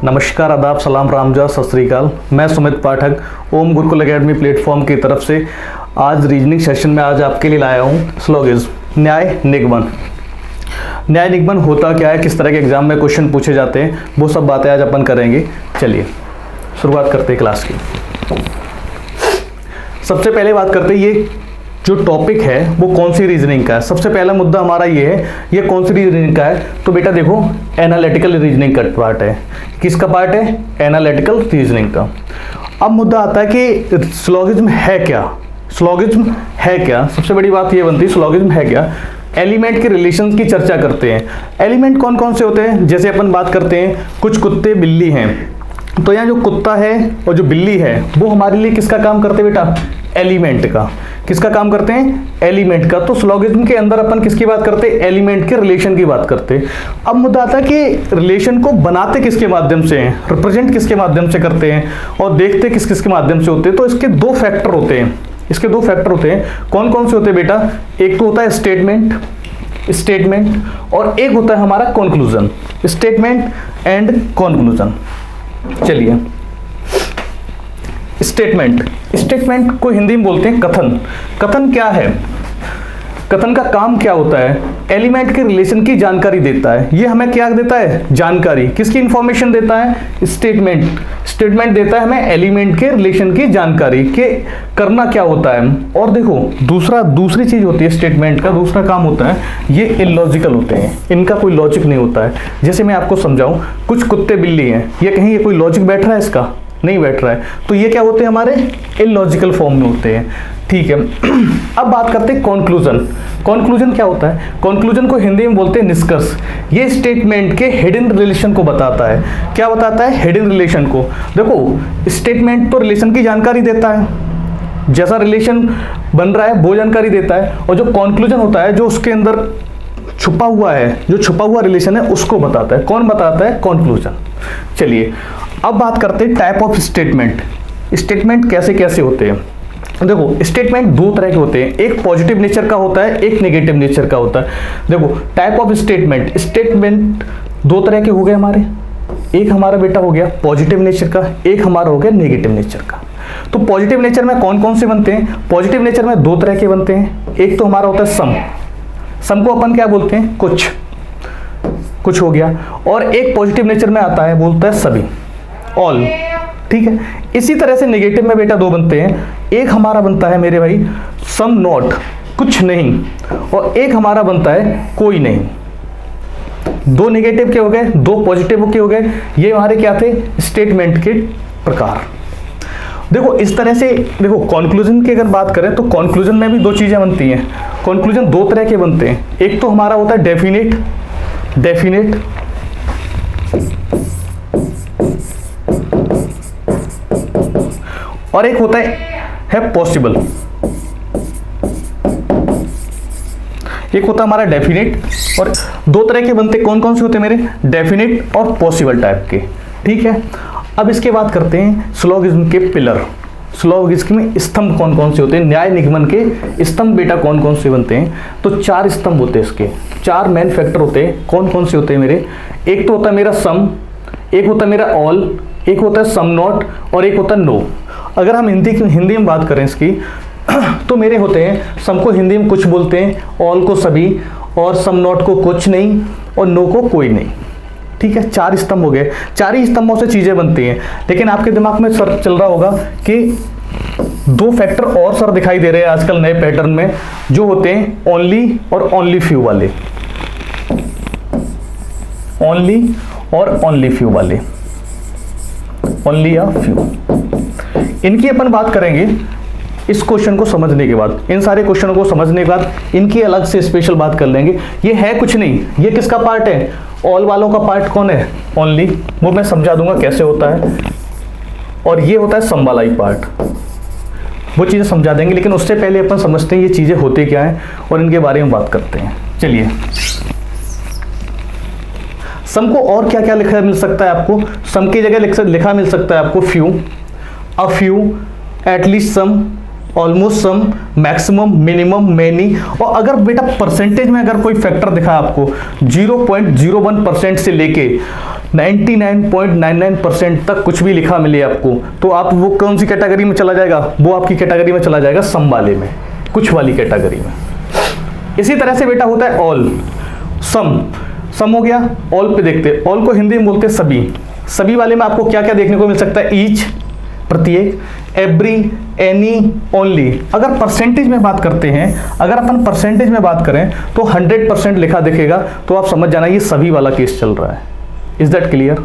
नमस्कार, आदाब, सलाम, रामजा, सत श्री अकाल। मैं सुमित पाठक ओम गुरुकुल एकेडमी प्लेटफॉर्म की तरफ से आज रीजनिंग सेशन में आज आपके लिए लाया हूँ स्लोगिज्म, न्याय निगमन। न्याय निगमन होता क्या है, किस तरह के एग्जाम में क्वेश्चन पूछे जाते हैं, वो सब बातें आज अपन करेंगे। चलिए शुरुआत करते हैं क्लास की। सबसे पहले बात करते हैं ये जो टॉपिक है वो कौन सी रीजनिंग का है। सबसे पहला मुद्दा हमारा ये है, ये कौन सी रीजनिंग का है। तो बेटा देखो, एनालिटिकल रीजनिंग का पार्ट है। किसका पार्ट है? एनालिटिकल रीजनिंग का। अब मुद्दा आता है कि स्लोगिज्म है क्या। स्लोगिज्म है क्या, सबसे बड़ी बात ये बनती है स्लोगिज्म है क्या। एलिमेंट के रिलेशन की चर्चा करते हैं। एलिमेंट कौन कौन से होते हैं, जैसे अपन बात करते हैं कुछ कुत्ते बिल्ली हैं, तो यहाँ जो कुत्ता है और जो बिल्ली है वो हमारे लिए किसका काम करते हैं बेटा? एलिमेंट का। किसका काम करते हैं? एलिमेंट का। तो स्लोगिज्म के अंदर अपन किसकी बात करते हैं? एलिमेंट के रिलेशन की बात करते हैं। अब मुद्दा आता है कि रिलेशन को बनाते किसके माध्यम से हैं, रिप्रेजेंट किसके माध्यम से करते हैं और देखते किस किस के माध्यम से होते हैं। तो इसके दो फैक्टर होते हैं। इसके दो फैक्टर होते हैं। कौन कौन से होते हैं बेटा? एक तो होता है स्टेटमेंट और एक होता है हमारा कंक्लूजन। Statement and conclusion. चलिए, स्टेटमेंट को हिंदी में बोलते हैं कथन। कथन क्या है? कथन का काम क्या होता है? एलिमेंट के रिलेशन की जानकारी देता है। ये हमें क्या देता है? जानकारी। किसकी इंफॉर्मेशन देता है? स्टेटमेंट देता है हमें एलिमेंट के रिलेशन की जानकारी के करना क्या होता है। और देखो दूसरी चीज होती है स्टेटमेंट का दूसरा काम होता है, ये इलॉजिकल होते हैं, इनका कोई लॉजिक नहीं होता है। जैसे मैं आपको समझाऊं, कुछ कुत्ते बिल्ली हैं, ये कहीं ये कोई लॉजिक बैठ रहा है? इसका नहीं बैठ रहा है। तो ये क्या होते हैं? हमारे इलॉजिकल फॉर्म में होते हैं। ठीक है, अब बात करते हैं कंक्लूजन। कंक्लूजन क्या होता है? कंक्लूजन को हिंदी में बोलते हैं निष्कर्ष। ये स्टेटमेंट के हिडन रिलेशन को बताता है। क्या बताता है? हिडन रिलेशन को। देखो, स्टेटमेंट तो रिलेशन की जानकारी देता है, जैसा रिलेशन बन रहा है वो जानकारी देता है, और जो कंक्लूजन होता है जो उसके अंदर छुपा हुआ है, जो छुपा हुआ रिलेशन है उसको बताता है। कौन बताता है? कंक्लूजन। चलिए अब बात करते हैं टाइप ऑफ स्टेटमेंट। स्टेटमेंट कैसे कैसे होते हैं? देखो, स्टेटमेंट दो तरह के होते हैं, एक पॉजिटिव नेचर का होता है, एक नेगेटिव नेचर का होता है। देखो, टाइप ऑफ स्टेटमेंट दो तरह के हो गए हमारे। एक हमारा बेटा हो गया पॉजिटिव नेचर का, एक हमारा हो गया नेगेटिव नेचर का। तो पॉजिटिव नेचर में कौन कौन से बनते हैं? पॉजिटिव नेचर में दो तरह के बनते हैं। एक तो हमारा होता है सम को अपन क्या बोलते हैं? कुछ हो गया। और एक पॉजिटिव नेचर में आता है, बोलता है सभी, ऑल। ठीक है, इसी तरह से नेगेटिव में बेटा दो बनते हैं। एक हमारा बनता है मेरे भाई सम नॉट, कुछ नहीं, और एक हमारा बनता है कोई नहीं। दो नेगेटिव के हो गए, दो पॉजिटिव के हो गए। ये हमारे क्या थे? स्टेटमेंट के प्रकार। देखो इस तरह से, देखो कंक्लूजन की अगर बात करें तो कंक्लूजन में भी दो चीजें बनती हैं। कंक्लूजन दो तरह के बनते हैं, एक तो हमारा होता है डेफिनेट और एक होता है पॉसिबल। एक होता है हमारा डेफिनेट, और दो तरह के बनते कौन कौन से होते हैं मेरे? डेफिनेट और पॉसिबल टाइप के। ठीक है, अब इसके बात करते हैं स्लोगिज्म के पिलर। स्लोगिज्म में स्तंभ कौन कौन से होते हैं? न्याय निगमन के स्तंभ बेटा कौन कौन से बनते हैं? तो चार स्तंभ होते हैं इसके, चार मेन फैक्टर होते हैं। कौन कौन से होते हैं मेरे? एक तो होता है मेरा सम, एक होता है मेरा ऑल, एक होता है सम नॉट, और एक होता है नो। अगर हम हिंदी में बात करें इसकी तो मेरे होते हैं, सम को हिंदी में कुछ बोलते हैं, ऑल को सभी, और सम नॉट को कुछ नहीं, और नो को कोई नहीं। ठीक है, चार स्तंभ हो गए। चार ही स्तंभों से चीजें बनती हैं। लेकिन आपके दिमाग में सर चल रहा होगा कि दो फैक्टर और सर दिखाई दे रहे हैं आजकल नए पैटर्न में, जो होते हैं ओनली और ओनली फ्यू वाले। ओनली और ओनली फ्यू वाले, ओनली या फ्यू। इनकी अपन बात करेंगे इस क्वेश्चन को समझने के बाद, इन सारे क्वेश्चनों को समझने के बाद इनकी अलग से स्पेशल बात कर लेंगे। ये है कुछ नहीं, ये किसका पार्ट है? ऑल वालों का पार्ट कौन है? ओनली। वो मैं समझा दूंगा कैसे होता है। और ये होता है सम वाला ही पार्ट, वो चीज़ें समझा देंगे। लेकिन उससे पहले अपन समझते हैं ये चीज़ें होती क्या हैं और इनके बारे में बात करते हैं। चलिए, सम को और क्या क्या लिखा मिल सकता है आपको? सम की जगह लिखा मिल सकता है आपको few, a few, at least some, almost some, maximum, minimum, many. और अगर बेटा परसेंटेज में अगर कोई फैक्टर दिखा आपको 0.01% से लेके 99.99% तक कुछ भी लिखा मिले आपको, तो आप वो कौन सी कैटेगरी में चला जाएगा? वो आपकी कैटेगरी में चला जाएगा सम वाले में, कुछ वाली कैटेगरी में। इसी तरह से बेटा होता है ऑल। सम हो गया। ऑल पे देखते हैं, ऑल को हिंदी में बोलते हैं सभी। सभी वाले में आपको क्या क्या देखने को मिल सकता है? ईच, प्रत्येक, एवरी, एनी, ओनली। अगर परसेंटेज में बात करते हैं, अगर अपन परसेंटेज में बात करें तो 100% लिखा दिखेगा, तो आप समझ जाना ये सभी वाला केस चल रहा है। Is that clear?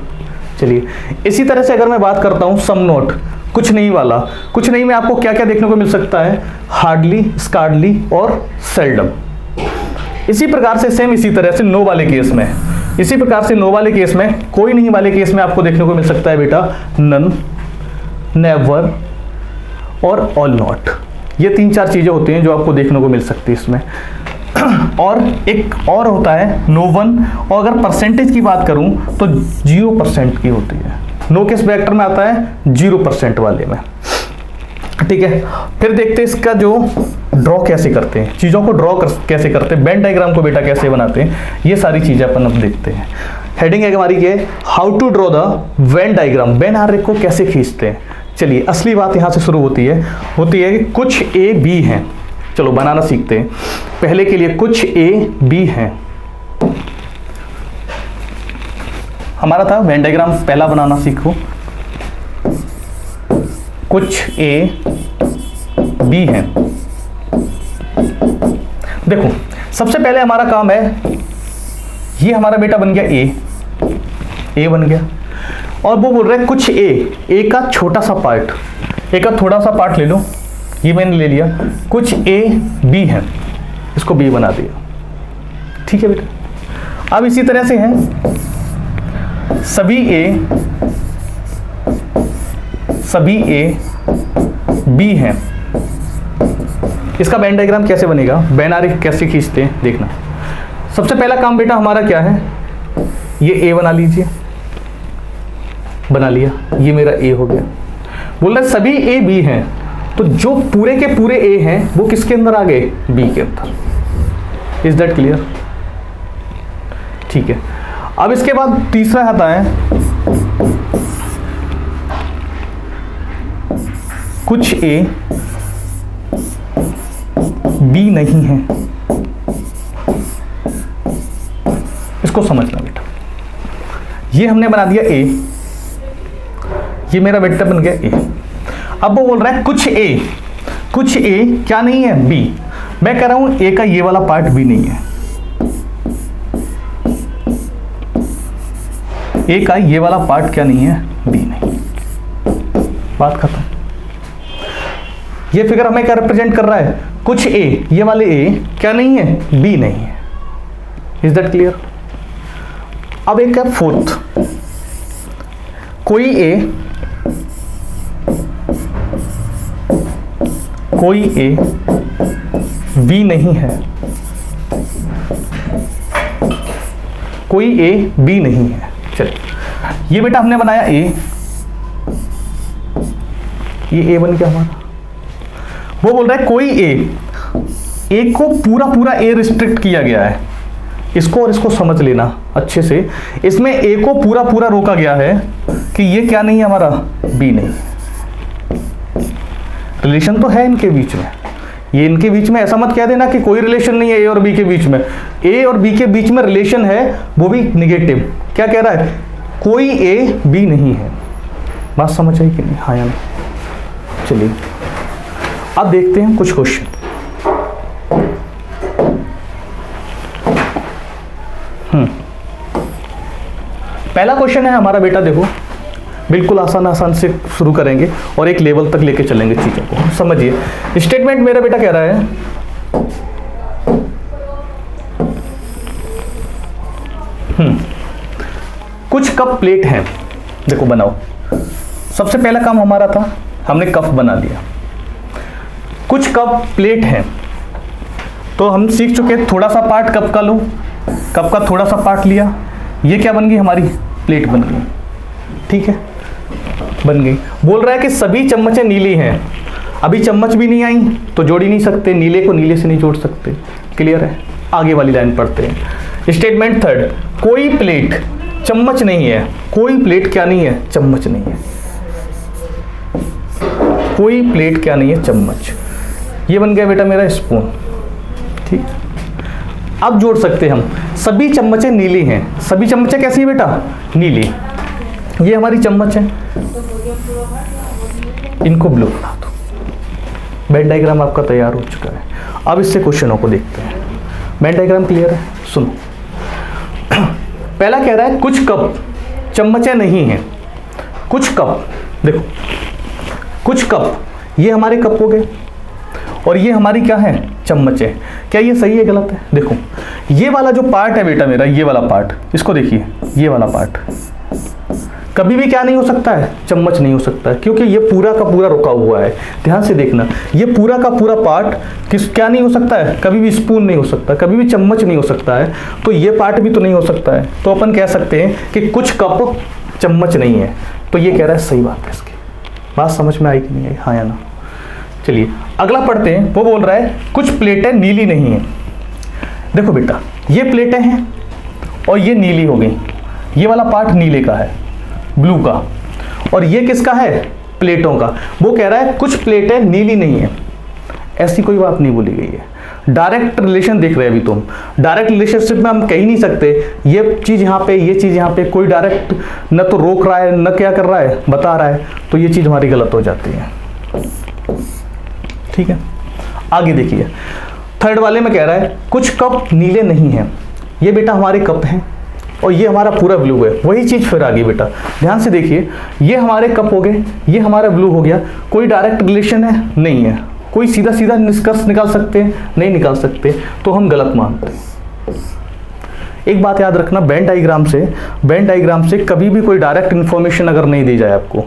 चलिए, इसी तरह से अगर मैं बात करता हूं सम नॉट, कुछ नहीं वाला। कुछ नहीं में आपको क्या क्या देखने को मिल सकता है? हार्डली, स्कार्डली और सेल्डम। इसी प्रकार से सेम इसी तरह से नो वाले केस में, इसी प्रकार से नो वाले केस में, कोई नहीं वाले केस में आपको देखने को मिल सकता है बेटा नन, नेवर और ऑल नॉट। ये 3-4 चीजें होती हैं जो आपको देखने को मिल सकती है इसमें। और एक और होता है नो वन, और अगर परसेंटेज की बात करूं तो 0% की होती है। नो किस वेक्टर में आता है? 0% वाले में। ठीक है, फिर देखते हैं इसका जो ड्रॉ कैसे करते हैं, चीज़ों को ड्रॉ कैसे करते हैं, वेन डायग्राम को बेटा कैसे बनाते हैं, ये सारी चीज़ें अपन अब देखते हैं। हेडिंग है हमारी ये how to draw the Venn diagram, Venn आरेख को कैसे खींचते हैं। चलिए, असली बात यहाँ से शुरू होती है कि कुछ ए बी हैं। चलो बनाना सीखते हैं। पहले के लिए कुछ ए बी हैं। हमारा था वेन डायग्राम पहला बनाना सीखो। कुछ ए बी हैं। देखो, सबसे पहले हमारा काम है, ये हमारा बेटा बन गया ए बन गया, और वो बोल रहे हैं कुछ ए का छोटा सा पार्ट, ए का थोड़ा सा पार्ट ले लो, ये मैंने ले लिया। कुछ ए बी है, इसको बी बना दिया। ठीक है बेटा। अब इसी तरह से है सभी ए बी हैं। इसका वेन डायग्राम कैसे बनेगा, वेन आरेख कैसे खींचते हैं देखना। सबसे पहला काम बेटा हमारा क्या है, ये ए बना लीजिए, बना लिया, ये मेरा ए हो गया। बोल रहे सभी ए बी हैं, तो जो पूरे के पूरे ए हैं वो किसके अंदर आ गए? बी के अंदर। Is that clear? ठीक है। अब इसके बाद तीसरा आता है कुछ ए बी नहीं है। इसको समझना बेटा, ये हमने बना दिया ए, ये मेरा बेटा बन गया ए। अब वो बोल रहा है कुछ ए क्या नहीं है? बी। मैं कह रहा हूं ए का ये वाला पार्ट भी नहीं है, ए का ये वाला पार्ट क्या नहीं है? बी नहीं। बात खत्म। ये फिगर हमें क्या रिप्रेजेंट कर रहा है? कुछ ए, ये वाले ए क्या नहीं है? बी नहीं है। Is that clear? अब एक है फोर्थ, कोई ए बी नहीं है, कोई ए बी नहीं है। चलिए, ये बेटा हमने बनाया ए, ये ए बन गया हमारा। वो बोल रहा है कोई ए को पूरा ए रिस्ट्रिक्ट किया गया है। इसको और इसको समझ लेना अच्छे से। इसमें ए को पूरा रोका गया है कि ये क्या नहीं है हमारा? बी नहीं। रिलेशन तो है इनके बीच में, ये इनके बीच में ऐसा मत कह देना कि कोई रिलेशन नहीं है ए और बी के बीच में। ए और बी के बीच में रिलेशन है, वो भी निगेटिव। क्या कह रहा है? कोई ए बी नहीं है। बात समझ आई कि नहीं? हाँ या नहीं? चलिए, अब देखते हैं कुछ क्वेश्चन। पहला क्वेश्चन है हमारा बेटा, देखो बिल्कुल आसान से शुरू करेंगे और एक लेवल तक लेके चलेंगे चीजों को। समझिए, स्टेटमेंट मेरा बेटा कह रहा है कुछ कप प्लेट हैं। देखो बनाओ। सबसे पहला काम हमारा था, हमने कप बना लिया। कुछ कप प्लेट हैं, तो हम सीख चुके हैं थोड़ा सा पार्ट कप का लो, कप का थोड़ा सा पार्ट लिया, ये क्या बन गई हमारी? प्लेट बन गई। ठीक है, बन गई। बोल रहा है कि सभी चम्मचें नीली हैं। अभी चम्मच भी नहीं आई तो जोड़ ही नहीं सकते, नीले को नीले से नहीं जोड़ सकते। क्लियर है? आगे वाली लाइन पढ़ते हैं। स्टेटमेंट थर्ड, कोई प्लेट चम्मच नहीं है। कोई प्लेट क्या नहीं है? चम्मच नहीं है। कोई प्लेट क्या नहीं है? चम्मच। ये बन गया बेटा मेरा स्पून। ठीक, अब जोड़ सकते हैं हम, सभी चम्मचें नीली हैं। सभी चम्मचें कैसी है बेटा? नीली। ये हमारी चम्मच है, इनको ब्लू बना दो। वेन डायग्राम आपका तैयार हो चुका है। अब इससे क्वेश्चनों को देखते हैं। वेन डायग्राम क्लियर है? सुनो, पहला कह रहा है कुछ कप चम्मचें नहीं हैं। कुछ कप, देखो कुछ कप, ये हमारे कप हो गए और ये हमारी क्या है? चम्मचें। क्या ये सही है गलत है? देखो ये वाला जो पार्ट है बेटा मेरा, ये वाला पार्ट, इसको देखिए, ये वाला पार्ट कभी भी क्या नहीं हो सकता है? चम्मच नहीं हो सकता है, क्योंकि ये पूरा का पूरा रुका हुआ है। ध्यान से देखना, ये पूरा का पूरा पार्ट क्या नहीं हो सकता है? कभी भी स्पून नहीं हो सकता, कभी भी चम्मच नहीं हो सकता है, तो ये पार्ट भी तो नहीं हो सकता है। तो अपन कह सकते हैं कि कुछ कप चम्मच नहीं है। तो ये कह रहा है सही बात है। इसकी बात समझ में आई कि नहीं आई? हाँ या ना? चलिए अगला पढ़ते हैं। वो बोल रहा है कुछ प्लेटें नीली नहीं है। देखो बेटा, ये प्लेटें हैं और ये नीली हो गई। ये वाला पार्ट नीले का है, ब्लू का, और ये किसका है? प्लेटों का। वो कह रहा है कुछ प्लेटें नीली नहीं है। ऐसी कोई बात नहीं बोली गई है। डायरेक्ट रिलेशन देख रहे हैं अभी तुम। डायरेक्ट रिलेशनशिप में हम कह ही नहीं सकते ये चीज़ यहाँ पे, ये चीज़ यहाँ पे। कोई डायरेक्ट न तो रोक रहा है, न क्या कर रहा है, बता रहा है, तो ये चीज़ हमारी गलत हो जाती है। ठीक है, आगे देखिए। थर्ड वाले में कह रहा है कुछ कप नीले नहीं हैं। ये बेटा हमारे कप हैं और ये हमारा पूरा ब्लू है। वही चीज़ फिर आ गई बेटा, ध्यान से देखिए। ये हमारे कप हो गए, ये हमारा ब्लू हो गया। कोई डायरेक्ट रिलेशन है? नहीं है। कोई सीधा सीधा निष्कर्ष निकाल सकते हैं? नहीं निकाल सकते, तो हम गलत मानते हैं। एक बात याद रखना, वेन डायग्राम से कभी भी कोई डायरेक्ट इन्फॉर्मेशन अगर नहीं दी जाए आपको,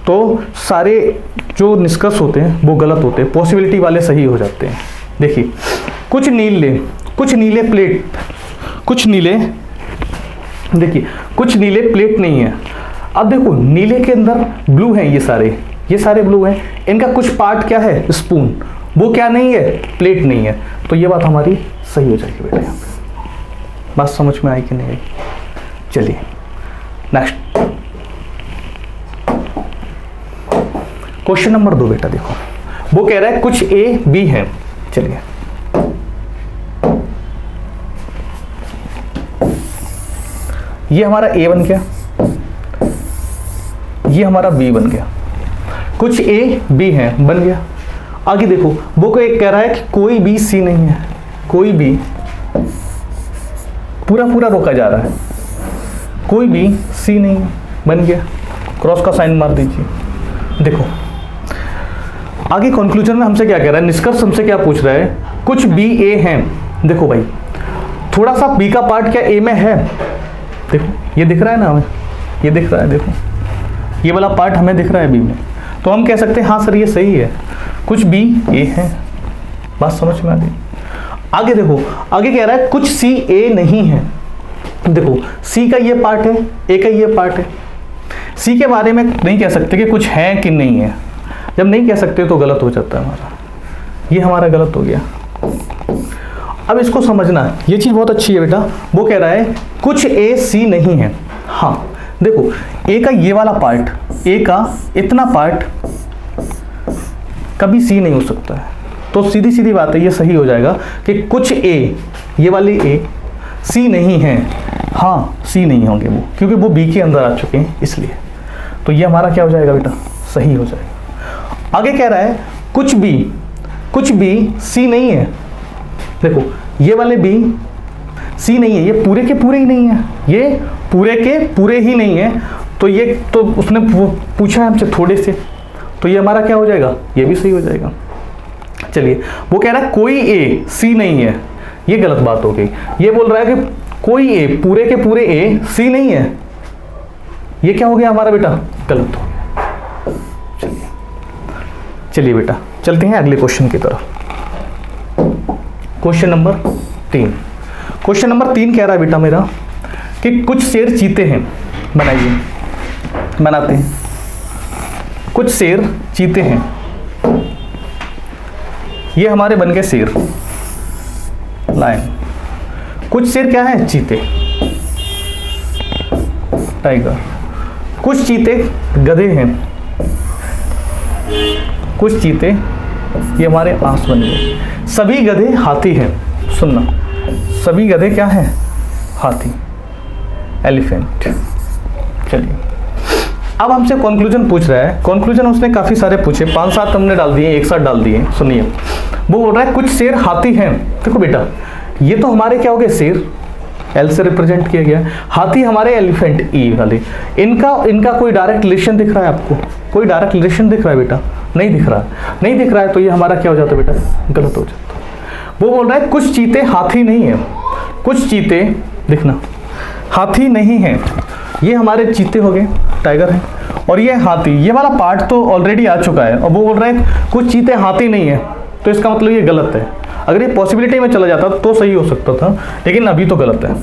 तो सारे जो निष्कर्ष होते हैं वो गलत होते हैं, पॉसिबिलिटी वाले सही हो जाते हैं। देखिए, कुछ नीले प्लेट, देखिए कुछ नीले प्लेट नहीं है। अब देखो नीले के अंदर ब्लू हैं, ये सारे ब्लू हैं। इनका कुछ पार्ट क्या है? स्पून। वो क्या नहीं है? प्लेट नहीं है। तो ये बात हमारी सही हो जाएगी बेटा। यहाँ पे बात समझ में आई कि नहीं आई? चलिए नेक्स्ट क्वेश्चन नंबर 2 बेटा देखो। वो कह रहा है कुछ ए बी है। चलिए ये हमारा ए बन गया, ये हमारा बी बन गया। कुछ ए बी है, बन गया। आगे देखो, वो को एक कह रहा है कि कोई भी सी नहीं है। कोई भी, पूरा पूरा रोका जा रहा है, कोई भी सी नहीं है, बन गया। क्रॉस का साइन मार दीजिए। देखो आगे कंक्लूजन में हमसे क्या कह रहा है? निष्कर्ष हमसे क्या पूछ रहा है? कुछ बी ए हैं। देखो भाई, थोड़ा सा बी का पार्ट क्या ए में है? देखो ये दिख रहा है ना हमें, ये दिख रहा है। देखो ये वाला पार्ट हमें दिख रहा है बी में, तो हम कह सकते हैं हाँ सर ये सही है, कुछ बी ए है। बात समझ में आ गई? आगे देखो, आगे कह रहा है कुछ सी ए नहीं है। देखो सी का ये पार्ट है, ए का ये पार्ट है। सी के बारे में नहीं कह सकते कि कुछ है कि नहीं है। जब नहीं कह सकते तो गलत हो जाता है हमारा, ये हमारा गलत हो गया। अब इसको समझना, ये चीज़ बहुत अच्छी है बेटा। वो कह रहा है कुछ ए सी नहीं है। हाँ देखो, ए का ये वाला पार्ट, ए का इतना पार्ट कभी सी नहीं हो सकता है। तो सीधी सीधी बात है, ये सही हो जाएगा कि कुछ ए, ये वाली ए सी नहीं है। हाँ सी नहीं होंगे वो, क्योंकि वो बी के अंदर आ चुके हैं इसलिए। तो ये हमारा क्या हो जाएगा बेटा? सही हो जाएगा। आगे कह रहा है कुछ बी सी नहीं है। देखो ये वाले बी सी नहीं है, ये पूरे के पूरे ही नहीं है, ये पूरे के पूरे ही नहीं है। तो ये तो उसने पूछा है हमसे थोड़े से, तो ये हमारा क्या हो जाएगा? ये भी सही हो जाएगा। चलिए, वो कह रहा है कोई ए सी नहीं है, ये गलत बात हो गई। ये बोल रहा है कि कोई ए, पूरे के पूरे ए सी नहीं है, ये क्या हो गया हमारा बेटा? गलत हो गया। चलिए बेटा चलते हैं अगले क्वेश्चन की तरफ। Question number 3। क्वेश्चन नंबर 3 कह रहा है बेटा मेरा कि कुछ शेर चीते हैं। बनाते हैं। कुछ शेर चीते हैं। ये हमारे बन गए शेर, लायन। कुछ शेर क्या है? चीते, टाइगर। कुछ चीते गधे हैं, कुछ चीते ये हमारे आंस बन गए। सभी गधे हाथी हैं, सुनना, सभी गधे क्या हैं? हाथी, एलिफेंट। चलिए अब हमसे कंक्लूजन पूछ रहा है। कंक्लूजन उसने काफ़ी सारे पूछे, 5-7 हमने डाल दिए, एक साथ डाल दिए। सुनिए, वो बोल रहा है कुछ शेर हाथी हैं। देखो बेटा, ये तो हमारे क्या हो गए? शेर, एल से रिप्रेजेंट किया गया। हाथी हमारे एलिफेंट, ई वाले। इनका कोई डायरेक्ट रिलेशन दिख रहा है आपको? कोई डायरेक्ट रिलेशन दिख रहा है बेटा? नहीं दिख रहा है। नहीं दिख रहा है तो ये हमारा क्या हो जाता है बेटा? गलत हो जाता है। वो बोल रहा है कुछ चीते हाथी नहीं है, कुछ चीते, देखना, हाथी नहीं है। ये हमारे चीते हो गए, टाइगर है, और ये हाथी। ये वाला पार्ट तो ऑलरेडी आ चुका है। और वो बोल रहा है कुछ चीते हाथी नहीं है, तो इसका मतलब ये गलत है। अगर ये पॉसिबिलिटी में चला जाता तो सही हो सकता था, लेकिन अभी तो गलत है।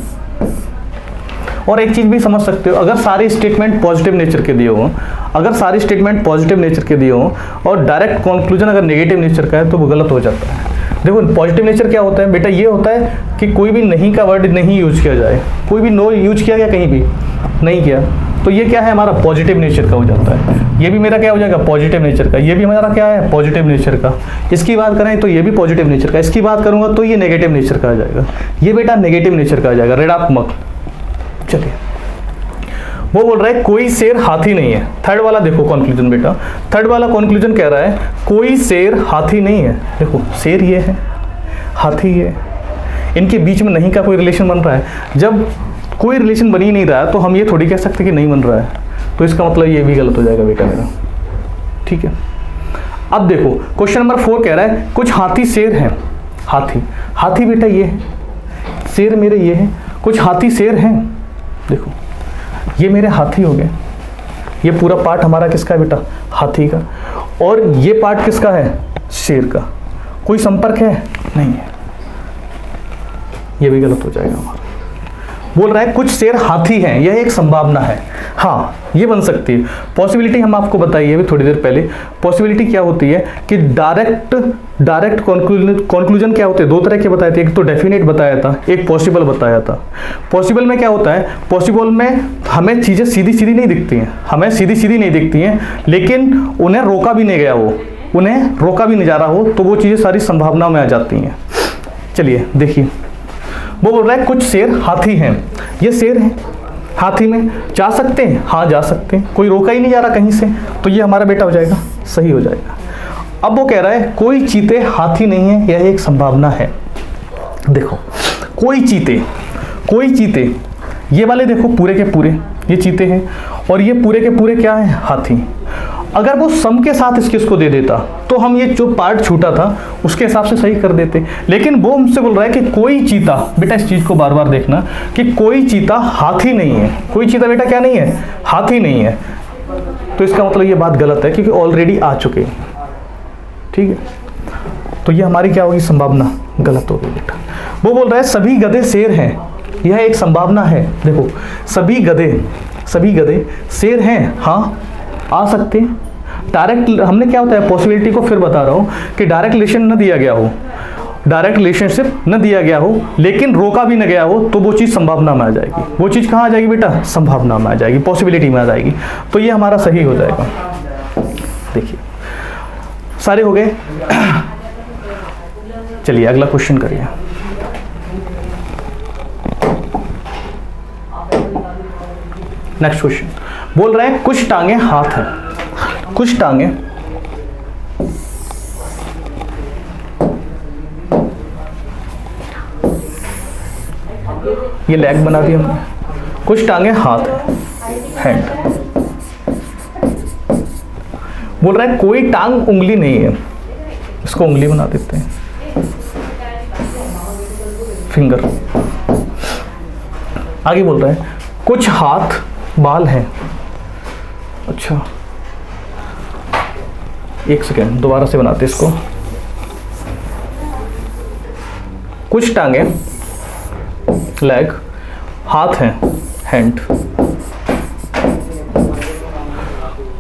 और एक चीज़ भी समझ सकते हो, अगर सारे स्टेटमेंट पॉजिटिव नेचर के दिए हो, अगर सारे स्टेटमेंट पॉजिटिव नेचर के दिए हो और डायरेक्ट कंक्लूजन अगर नेगेटिव नेचर का है तो वो गलत हो जाता है। देखो पॉजिटिव नेचर क्या होता है बेटा? ये होता है कि कोई भी नहीं का वर्ड नहीं यूज किया जाए, कोई भी नो यूज किया गया, कहीं भी नहीं किया, तो ये क्या है? हमारा पॉजिटिव नेचर का हो जाता है। ये भी मेरा क्या हो जाएगा? पॉजिटिव नेचर का। ये भी हमारा क्या है? पॉजिटिव नेचर का। इसकी बात करें तो ये भी पॉजिटिव नेचर का। इसकी बात करूंगा तो ये नेगेटिव नेचर का आ जाएगा। ये बेटा नेगेटिव नेचर का आ जाएगा, ऋणात्मक। चलिए, वो बोल रहा है कोई शेर हाथी नहीं है। थर्ड वाला देखो कंक्लूजन बेटा, थर्ड वाला कंक्लूजन कह रहा है कोई शेर हाथी नहीं है। देखो शेर ये है, हाथी ये, इनके बीच में नहीं का कोई रिलेशन बन रहा है। जब कोई रिलेशन बन ही नहीं रहा है तो हम ये थोड़ी कह सकते कि नहीं बन रहा है, तो इसका मतलब ये भी गलत हो जाएगा बेटा मेरा। ठीक है, अब देखो क्वेश्चन नंबर 4 कह रहा है कुछ हाथी शेर हैं। हाथी, हाथी बेटा ये है, शेर मेरे ये है, कुछ हाथी शेर हैं। देखो ये मेरे हाथी हो गए, ये पूरा पार्ट हमारा किसका है बेटा? हाथी का। और ये पार्ट किसका है? शेर का। कोई संपर्क है? नहीं है, ये भी गलत हो जाएगा हमारा। बोल रहा है कुछ शेर हाथी हैं, यह एक संभावना है। हाँ, ये बन सकती है पॉसिबिलिटी। हम आपको बताइए अभी थोड़ी देर पहले, पॉसिबिलिटी क्या होती है कि डायरेक्ट कंक्लूजन क्या होते हैं? 2 तरह के बताए थे, एक तो डेफिनेट बताया था, एक पॉसिबल बताया था। पॉसिबल में क्या होता है? पॉसिबल में हमें चीज़ें सीधी सीधी नहीं दिखती हैं, हमें सीधी सीधी नहीं दिखती हैं, लेकिन उन्हें रोका भी नहीं गया हो, उन्हें रोका भी नहीं जा रहा हो, तो वो चीज़ें सारी संभावना में आ जाती हैं। चलिए देखिए, वो बोल रहा है कुछ शेर हाथी हैं। ये शेर हैं, हाथी में जा सकते हैं? हाँ जा सकते हैं, कोई रोका ही नहीं जा रहा कहीं से, तो ये हमारा बेटा हो जाएगा, सही हो जाएगा। अब वो कह रहा है कोई चीते हाथी नहीं है, यह एक संभावना है। देखो कोई चीते, ये वाले देखो पूरे के पूरे ये चीते हैं, और ये पूरे के पूरे क्या है? हाथी। अगर वो सम के साथ इसको दे देता तो हम ये जो पार्ट छूटा था उसके हिसाब से सही कर देते, लेकिन वो हमसे बोल रहा है कि कोई चीता, बेटा इस चीज़ को बार बार देखना कि कोई चीता हाथी नहीं है। कोई चीता बेटा क्या नहीं है? हाथी नहीं है। तो इसका मतलब ये बात गलत है क्योंकि ऑलरेडी आ चुके हैं। ठीक है, तो ये हमारी क्या होगी? संभावना गलत होगी बेटा। वो बोल रहा है सभी गधे शेर हैं, यह एक संभावना है। देखो सभी गधे शेर हैं, हाँ आ सकते हैं। डायरेक्ट हमने क्या होता है पॉसिबिलिटी को फिर बता रहा हूँ कि डायरेक्ट रिलेशन न दिया गया हो, डायरेक्ट रिलेशनशिप न दिया गया हो, लेकिन रोका भी न गया हो, तो वो चीज़ संभावना में आ जाएगी। वो चीज़ कहाँ आ जाएगी बेटा? संभावना में आ जाएगी, पॉसिबिलिटी में आ जाएगी। तो ये हमारा सही हो जाएगा। देखिए सारे हो गए। चलिए अगला क्वेश्चन करिए। नेक्स्ट क्वेश्चन बोल रहा है कुछ टांगे हाथ है, कुछ टांगे ये लेग बना दी हमने, कुछ टांगे हाथ है, हैंड। बोल रहा है कोई टांग उंगली नहीं है, इसको उंगली बना देते हैं, फिंगर। आगे बोल रहा है कुछ हाथ बाल हैं। अच्छा एक सेकेंड, दोबारा से बनाते इसको। कुछ टांगे लेग, हाथ हैं हैंड,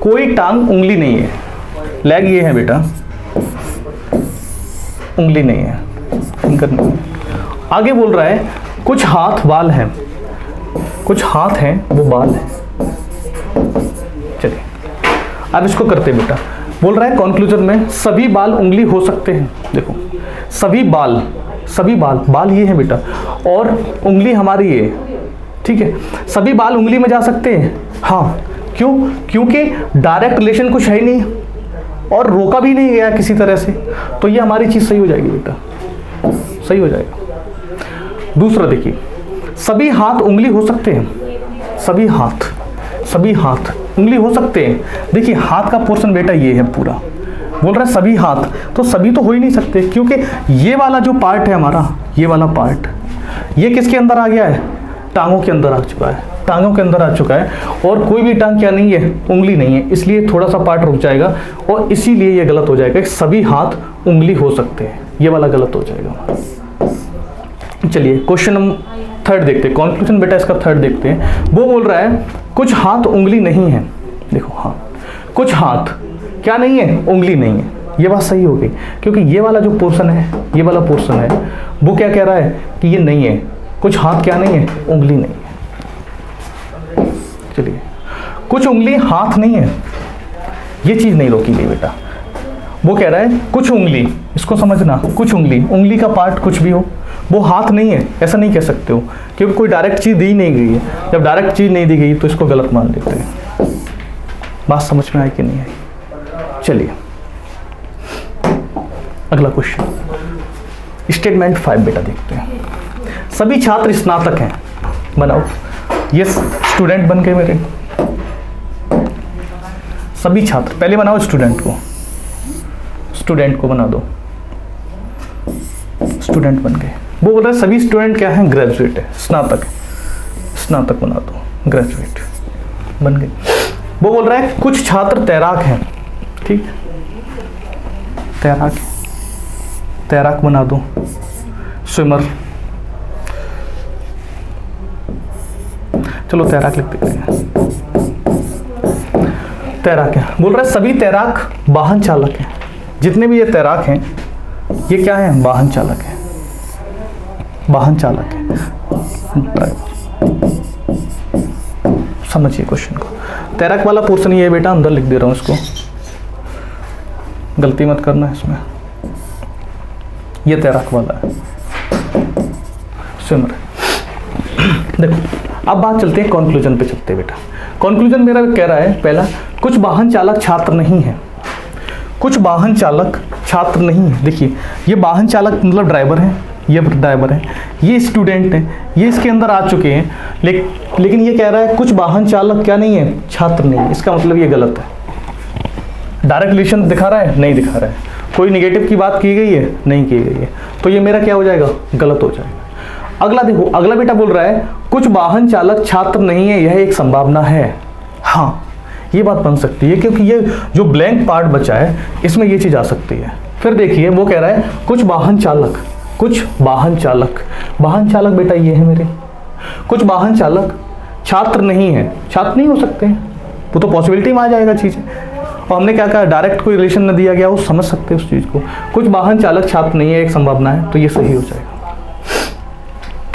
कोई टांग उंगली नहीं है। लेग ये है बेटा, उंगली नहीं है, फिंगर नहीं है। आगे बोल रहा है कुछ हाथ बाल हैं, कुछ हाथ हैं वो बाल हैं। चलिए अब इसको करते बेटा। बोल रहा है कंक्लूजन में सभी बाल उंगली हो सकते हैं। देखो सभी बाल, सभी बाल, बाल ये है बेटा और उंगली हमारी ये, ठीक है। सभी बाल उंगली में जा सकते हैं, हाँ। क्यों? क्योंकि डायरेक्ट रिलेशन कुछ है ही नहीं और रोका भी नहीं गया किसी तरह से, तो ये हमारी चीज सही हो जाएगी बेटा, सही हो जाएगा। दूसरा देखिए, सभी हाथ उंगली हो सकते हैं, सभी हाथ, सभी हाथ उंगली हो सकते हैं। देखिए हाथ का पोर्शन बेटा ये है पूरा, बोल रहा है सभी हाथ, तो सभी तो हो ही नहीं सकते क्योंकि ये वाला जो पार्ट है हमारा, ये वाला पार्ट, ये किसके अंदर आ गया है? टांगों के अंदर आ चुका है, टांगों के अंदर आ चुका है और कोई भी टांग क्या नहीं है? उंगली नहीं है, इसलिए थोड़ा सा पार्ट रुक जाएगा और इसीलिए ये गलत हो जाएगा। सभी हाथ उंगली हो सकते हैं, ये वाला गलत हो जाएगा। चलिए क्वेश्चन नंबर 3 देखते हैं, कंक्लूजन बेटा इसका 3 देखते हैं। वो बोल रहा है कुछ हाथ उंगली नहीं है। देखो हाँ, कुछ हाथ क्या नहीं है? उंगली नहीं है। ये बात सही हो गई क्योंकि ये वाला जो पोर्शन है, ये वाला पोर्शन है, वो क्या कह रहा है कि ये नहीं है, कुछ हाथ क्या नहीं है? उंगली नहीं है। चलिए कुछ उंगली हाथ नहीं है, ये चीज नहीं रोकी गई बेटा। वो कह रहा है कुछ उंगली, इसको समझना, कुछ उंगली, उंगली का पार्ट कुछ भी हो, वो हाथ नहीं है, ऐसा नहीं कह सकते हो क्योंकि कोई डायरेक्ट चीज दी नहीं गई है। जब डायरेक्ट चीज नहीं दी गई तो इसको गलत मान लेते हैं। बात समझ में आई कि नहीं आई? चलिए अगला क्वेश्चन, स्टेटमेंट 5 बेटा देखते हैं। सभी छात्र स्नातक हैं, बनाओ। ये स्टूडेंट बन गए मेरे, सभी छात्र, पहले बनाओ स्टूडेंट को, स्टूडेंट को बना दो, स्टूडेंट बन गए। वो बोल रहा है सभी स्टूडेंट क्या है? ग्रेजुएट है, स्नातक, स्नातक बना दो, ग्रेजुएट बन गए। वो बोल रहा है कुछ छात्र तैराक हैं, ठीक, तैराक, तैराक बना दो, स्विमर, चलो तैराक लिख देते हैं, तैराक है। बोल रहा है सभी तैराक वाहन चालक हैं, जितने भी ये तैराक हैं ये क्या है? वाहन चालक है, वाहन चालक है, ड्राइवर। समझिए क्वेश्चन को, तैराक वाला पोर्शन ये है बेटा, अंदर लिख दे रहा हूं इसको, गलती मत करना इसमें, ये तैराक वाला है, स्विमर। देखो अब बात चलते हैं कंक्लूजन पे, चलते हैं बेटा। कंक्लूजन मेरा कह रहा है पहला, कुछ वाहन चालक छात्र नहीं है, कुछ वाहन चालक छात्र नहीं है। देखिए ये वाहन चालक मतलब ड्राइवर है, ये ड्राइवर है, ये स्टूडेंट है, ये इसके अंदर आ चुके हैं, लेकिन ये कह रहा है कुछ वाहन चालक क्या नहीं है? छात्र नहीं है। इसका मतलब ये गलत है। डायरेक्ट रिलेशन दिखा रहा है? नहीं दिखा रहा है। कोई निगेटिव की बात की गई है? नहीं की गई है, तो ये मेरा क्या हो जाएगा? गलत हो जाएगा। अगला देखो, अगला बेटा बोल रहा है कुछ वाहन चालक छात्र नहीं है, यह एक संभावना है। हाँ ये बात बन सकती है क्योंकि ये जो ब्लैंक पार्ट बचा है इसमें ये चीज आ सकती है। फिर देखिए वो कह रहा है कुछ वाहन चालक, कुछ वाहन चालक, वाहन चालक बेटा ये है मेरे, कुछ वाहन चालक छात्र नहीं है, छात्र नहीं हो सकते हैं, वो तो पॉसिबिलिटी में आ जाएगा चीज़। और हमने क्या कहा, डायरेक्ट कोई रिलेशन न दिया गया, वो समझ सकते हैं उस चीज़ को। कुछ वाहन चालक छात्र नहीं है, एक संभावना है, तो ये सही हो जाएगा।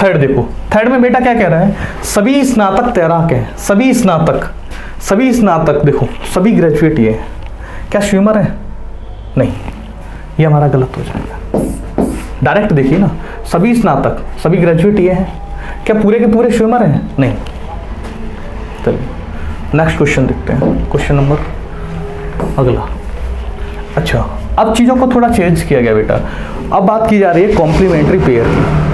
थर्ड देखो, थर्ड में बेटा क्या कह रहा है, सभी स्नातक तैराक हैं, सभी स्नातक, सभी स्नातक देखो सभी ग्रेजुएट ये है, क्या स्विमर है? नहीं, ये हमारा गलत हो जाएगा। डायरेक्ट देखिए ना, सभी स्नातक सभी ग्रेजुएट ये हैं, क्या पूरे के पूरे स्विमर हैं? नहीं। चलिए नेक्स्ट क्वेश्चन देखते हैं, क्वेश्चन नंबर अगला। अच्छा अब चीज़ों को थोड़ा चेंज किया गया बेटा, अब बात की जा रही है कॉम्प्लीमेंट्री पेयर की।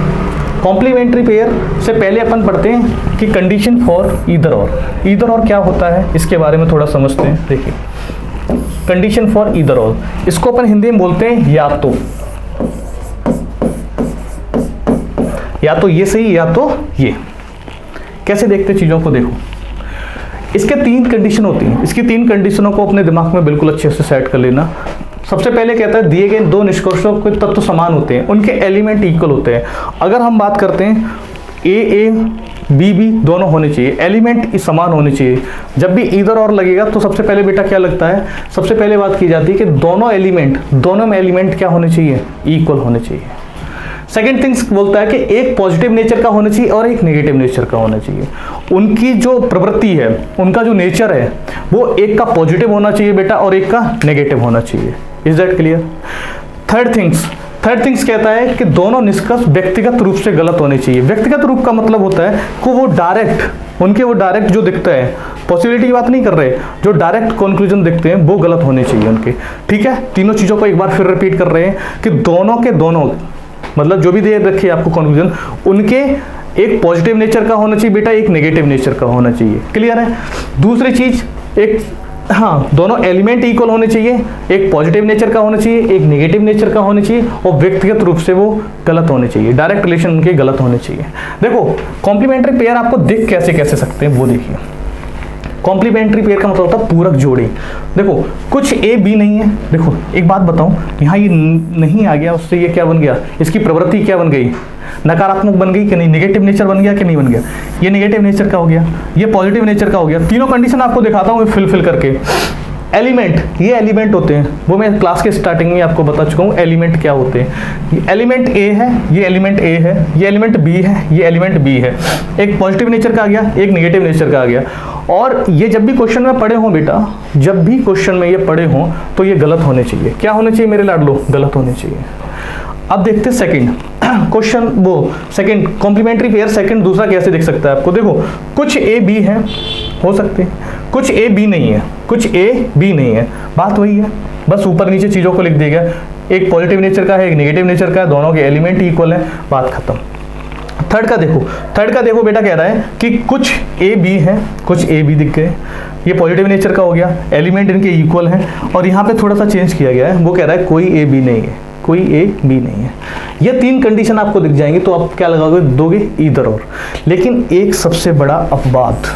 कॉम्प्लीमेंट्री पेयर से पहले अपन पढ़ते हैं कि कंडीशन फॉर ईदर और, ईदर और क्या होता है इसके बारे में थोड़ा समझते हैं। देखिए कंडीशन फॉर ईदर और, इसको अपन हिंदी में बोलते हैं या तो ये सही या तो ये। कैसे देखते चीज़ों को, देखो इसके 3 कंडीशन होती हैं, इसकी 3 कंडीशनों को अपने दिमाग में बिल्कुल अच्छे से सेट कर लेना। सबसे पहले कहता है दिए गए 2 निष्कर्षों के तत्व समान होते हैं, उनके एलिमेंट इक्वल होते हैं। अगर हम बात करते हैं ए बी भी दोनों होने चाहिए, एलिमेंट समान होने चाहिए। जब भी इधर और लगेगा तो सबसे पहले बेटा क्या लगता है, सबसे पहले बात की जाती है कि दोनों में एलिमेंट क्या होने चाहिए, इक्वल होने चाहिए। सेकेंड थिंग्स बोलता है कि एक पॉजिटिव नेचर का होना चाहिए और एक नेगेटिव नेचर का होना चाहिए। उनकी जो प्रवृत्ति है, उनका जो नेचर है, वो एक का पॉजिटिव होना चाहिए बेटा और एक का नेगेटिव होना चाहिए। Is that clear? Third things कहता है कि दोनों निष्कर्ष व्यक्तिगत रूप से गलत होने चाहिए। व्यक्तिगत रूप का मतलब होता है कि वो डायरेक्ट जो दिखता है, पॉसिबिलिटी की बात नहीं कर रहे, जो डायरेक्ट कंक्लूजन दिखते हैं वो गलत होने चाहिए उनके। ठीक है, तीनों चीज़ों को एक बार फिर रिपीट कर रहे हैं कि दोनों के दोनों मतलब जो भी दे रखिए आपको कंक्लूजन, उनके एक पॉजिटिव नेचर का होना चाहिए बेटा, एक नेगेटिव नेचर का होना चाहिए। क्लियर है? दूसरी चीज, एक दोनों एलिमेंट इक्वल होने चाहिए, एक पॉजिटिव नेचर का होना चाहिए, एक नेगेटिव नेचर का होना चाहिए, और व्यक्तिगत रूप से वो गलत होने चाहिए, डायरेक्ट रिलेशन उनके गलत होने चाहिए। देखो कॉम्प्लीमेंट्री पेयर आपको दिख कैसे सकते हैं वो देखिए। कॉम्प्लीमेंट्री पेयर का मतलब होता है पूरक जोड़ी। देखो कुछ ए बी नहीं है, देखो एक बात बताऊं, यहाँ ये नहीं आ गया, उससे ये क्या बन गया, इसकी प्रवृत्ति क्या बन गई, नकारात्मक बन गई कि नहीं, नेगेटिव नेचर बन गया कि नहीं बन गया, ये नेगेटिव नेचर का हो गया, ये पॉजिटिव नेचर का हो गया। तीनों कंडीशन आपको दिखाता हूँ फिल करके। एलिमेंट, ये एलिमेंट होते हैं, वो मैं क्लास के स्टार्टिंग में आपको बता चुका हूँ एलिमेंट क्या होते हैं। ये एलिमेंट ए है, ये एलिमेंट ए है, ये एलिमेंट बी है, ये एलिमेंट बी है। एक पॉजिटिव नेचर का आ गया, एक नेगेटिव नेचर का आ गया। और ये जब भी क्वेश्चन में पढ़े हों बेटा, जब भी क्वेश्चन में ये पढ़े हों तो ये गलत होने चाहिए। क्या होने चाहिए मेरे लाडलो? गलत होने चाहिए। अब देखते हैं सेकंड क्वेश्चन, वो सेकंड कॉम्प्लीमेंट्री पेयर सेकंड दूसरा कैसे दिख सकता है आपको। देखो कुछ ए बी है, हो सकते हैं, कुछ ए बी नहीं है, कुछ ए बी नहीं है, बात वही है, बस ऊपर नीचे चीज़ों को लिख देगा। एक पॉजिटिव नेचर का है, एक नेगेटिव नेचर का है, दोनों के एलिमेंट इक्वल है, बात खत्म। थर्ड का देखो बेटा कह रहा है कि कुछ ए बी है, कुछ ए बी दिख गए, ये पॉजिटिव नेचर का हो गया, एलिमेंट इनके इक्वल हैं। और यहाँ पे थोड़ा सा चेंज किया गया है, वो कह रहा है कोई ए बी नहीं है, कोई ए बी नहीं है। ये तीन कंडीशन आपको दिख जाएंगी तो आप क्या लगाओगे, दोगे इधर और। लेकिन एक सबसे बड़ा अपवाद,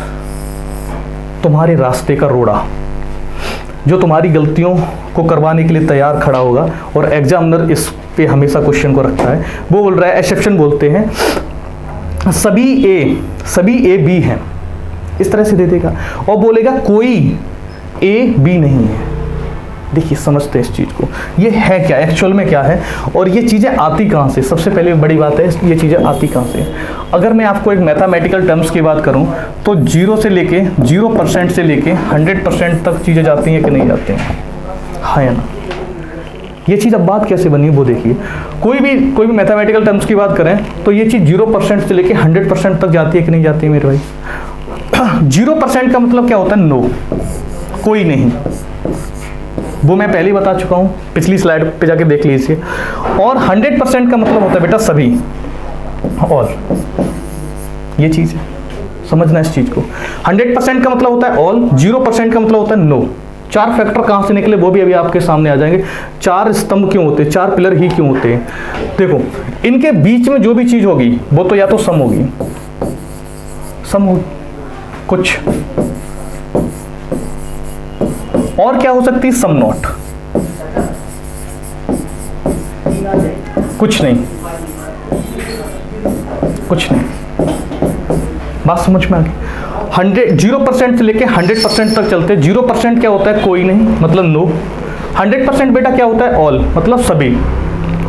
तुम्हारे रास्ते का रोड़ा, जो तुम्हारी गलतियों को करवाने के लिए तैयार खड़ा होगा और एग्जामिनर इस पे हमेशा क्वेश्चन को रखता है, वो बोल रहा है, एक्सेप्शन बोलते हैं, सभी ए बी हैं, इस तरह से दे देगा और बोलेगा कोई ए बी नहीं है। देखिए समझते हैं इस चीज़ को, ये है क्या, एक्चुअल में क्या है, और ये चीज़ें आती कहाँ से। सबसे पहले बड़ी बात है, ये चीज़ें आती कहाँ से। अगर मैं आपको एक मैथमेटिकल टर्म्स की बात करूँ तो 0% से लेके 100% तक चीज़ें जाती हैं कि नहीं जाती हैं, हाँ या ना। ये चीज़ अब बात कैसे बनी वो देखिए। कोई भी मैथमेटिकल टर्म्स की बात करें तो ये चीज़ 0% से लेके 100% तक जाती है कि नहीं जाती है मेरे भाई। 0% का मतलब क्या होता है, नो, कोई नहीं, वो मैं पहले ही बता चुका हूँ, पिछली स्लाइड पे जाके देख लीजिए। और 100% का मतलब होता है बेटा सभी, और ये चीज़ है, समझना इस चीज़ को। 100% का मतलब होता है ऑल, 0% का मतलब होता है नो। चार फैक्टर कहाँ से निकले वो भी अभी आपके सामने आ जाएंगे। चार स्तंभ क्यों होते हैं, चार पिलर ही क्यों होते हैं। देखो इनके बीच में जो भी चीज़ होगी वो तो या तो सम होगी, कुछ, और क्या हो सकती है, सम नॉट, कुछ नहीं। बात समझ में आ गई। 0% से लेके 100% तक चलते हैं। 0% क्या होता है, कोई नहीं, मतलब नो। 100% बेटा क्या होता है, ऑल, मतलब सभी।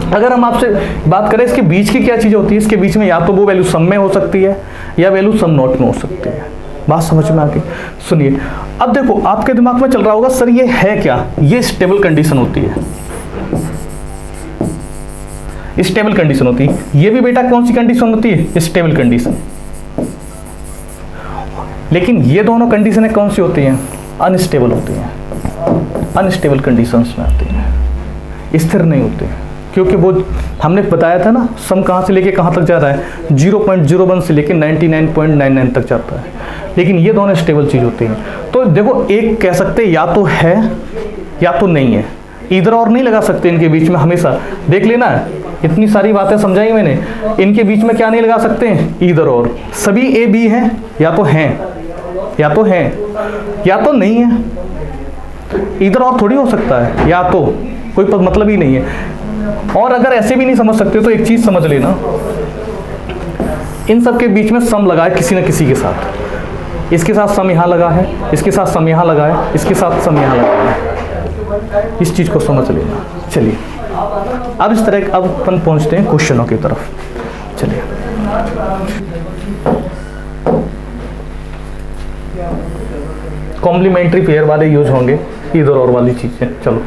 अगर हम आपसे बात करें इसके बीच की क्या चीज़ होती है, इसके बीच में या तो वो वैल्यू सम में हो सकती है या वैल्यू सम नॉट में हो सकती है। बात समझ में आ गई। सुनिए अब देखो आपके दिमाग में चल रहा होगा सर ये है क्या, ये स्टेबल कंडीशन होती है, स्टेबल कंडीशन होती है। ये भी बेटा कौन सी कंडीशन होती है, स्टेबल कंडीशन। लेकिन ये दोनों कंडीशनें कौन सी होती हैं, अनस्टेबल होती हैं, अनस्टेबल कंडीशंस में आती हैं, स्थिर नहीं होती हैं। क्योंकि वो हमने बताया था ना, सम कहाँ से लेके कहाँ तक जा रहा है, 0.01 से लेके 99.99 तक जाता है। लेकिन ये दोनों स्टेबल चीज़ होती हैं। तो देखो एक कह सकते हैं या तो है या तो नहीं है, इधर और नहीं लगा सकते इनके बीच में। हमेशा देख लेना, इतनी सारी बातें समझाई मैंने, इनके बीच में क्या नहीं लगा सकते हैं, इधर और। सभी ए बी हैं, या तो हैं या तो हैं या तो नहीं है, इधर और थोड़ी हो सकता है, या तो कोई मतलब ही नहीं है। और अगर ऐसे भी नहीं समझ सकते तो एक चीज़ समझ लेना इन सब के बीच में सम लगा है किसी न किसी के साथ। इसके साथ सम यहाँ लगा है, इसके साथ सम यहाँ लगा है, इसके साथ सम यहाँ लगा है। इस चीज को समझ लेना। चलिए अब इस तरह अब अपन पहुंचते हैं क्वेश्चनों की तरफ। चलिए कॉम्प्लीमेंट्री पेयर वाले यूज होंगे, इधर और वाली चीजें। चलो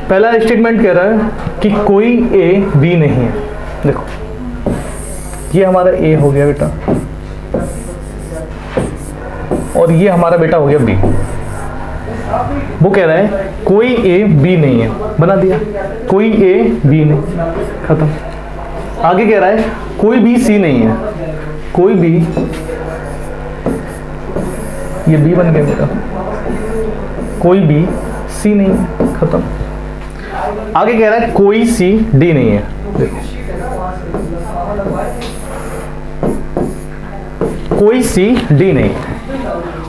पहला स्टेटमेंट कह रहा है कि कोई ए बी नहीं है। देखो ये हमारा ए हो गया बेटा और ये हमारा बेटा हो गया बी। वो कह रहा है कोई ए बी नहीं है, बना दिया। कोई ए बी नहीं, खत्म। आगे कह रहा है कोई बी सी नहीं है, कोई बी, ये बी बन गया बेटा, कोई बी सी नहीं है, खत्म। आगे कह रहा है कोई सी डी नहीं है। देखो कोई सी डी नहीं।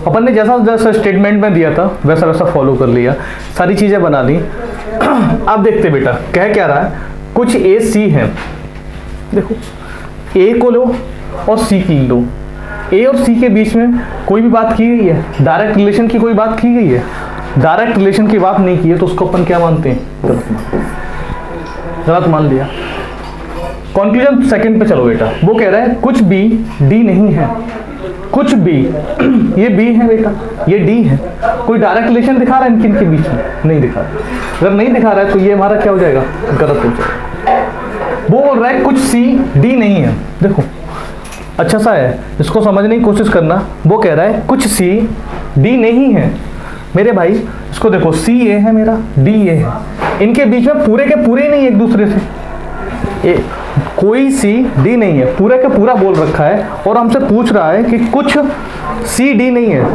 अपन ने जैसा जैसा स्टेटमेंट में दिया था वैसा वैसा फॉलो कर लिया, सारी चीजें बना ली। अब देखते बेटा कह क्या रहा है, कुछ ए सी है। देखो ए को लो और सी की लो। ए और सी के बीच में कोई भी बात की गई है, डायरेक्ट रिलेशन की कोई बात की गई है? डायरेक्ट रिलेशन की बात नहीं की है तो उसको अपन क्या मानते हैं? गलत मान लिया। कंक्लूजन सेकंड पे चलो बेटा। वो कह रहा है कुछ बी डी नहीं है, कुछ बी ये बी है बेटा, ये डी है। कोई डायरेक्ट रिलेशन दिखा रहा है इनके बीच में? नहीं दिखा रहा। अगर नहीं दिखा रहा है तो ये हमारा क्या हो जाएगा? गलत हो जाएगा। वो बोल रहा है कुछ सी डी नहीं है। देखो अच्छा सा है, इसको समझने की कोशिश करना। वो कह रहा है कुछ सी डी नहीं है। मेरे भाई इसको देखो, सी ए है मेरा, डी ए है, इनके बीच में पूरे के पूरे ही नहीं एक दूसरे से। कोई सी डी नहीं है, पूरे का पूरा बोल रखा है और हमसे पूछ रहा है कि कुछ सी डी नहीं है।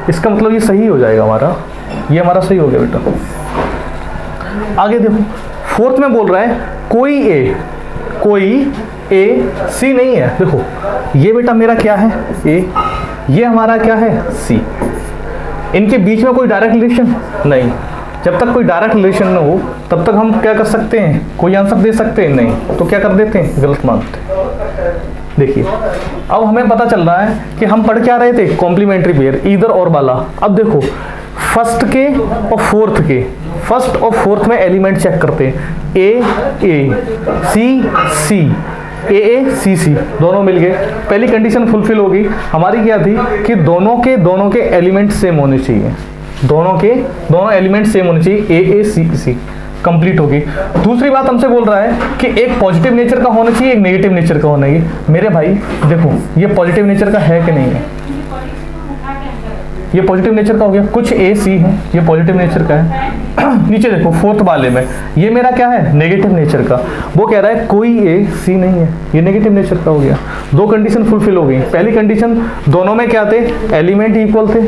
इसका मतलब ये सही हो जाएगा हमारा, ये हमारा सही हो गया बेटा। आगे देखो फोर्थ में बोल रहा है कोई ए सी नहीं है। देखो ये बेटा मेरा क्या है? ए, ये हमारा क्या है? सी। इनके बीच में कोई डायरेक्ट रिलेशन नहीं। जब तक कोई डायरेक्ट रिलेशन न हो तब तक हम क्या कर सकते हैं? कोई आंसर दे सकते हैं? नहीं। तो क्या कर देते हैं? गलत मानते हैं। देखिए अब हमें पता चल रहा है कि हम पढ़ क्या रहे थे? कॉम्प्लीमेंट्री पेयर, ईदर और वाला। अब देखो फर्स्ट के और फोर्थ के, फर्स्ट और फोर्थ में एलिमेंट चेक करते हैं। ए सी सी दोनों मिल गए, पहली कंडीशन फुलफिल होगी। हमारी क्या थी कि दोनों के एलिमेंट सेम होने चाहिए, दोनों एलिमेंट सेम होने चाहिए। ए सी कंप्लीट होगी। दूसरी बात हमसे बोल रहा है कि एक पॉजिटिव नेचर का होना चाहिए, एक नेगेटिव नेचर का होना चाहिए। मेरे भाई देखो ये पॉजिटिव नेचर का है कि नहीं है? ये पॉजिटिव नेचर का हो गया। कुछ ए सी है, ये पॉजिटिव नेचर का है। नीचे देखो फोर्थ वाले में ये मेरा क्या है? नेगेटिव नेचर का। वो कह रहा है कोई ए सी नहीं है, ये नेगेटिव नेचर का हो गया। दो कंडीशन फुलफिल हो गई। पहली कंडीशन दोनों में क्या थे? एलिमेंट इक्वल थे।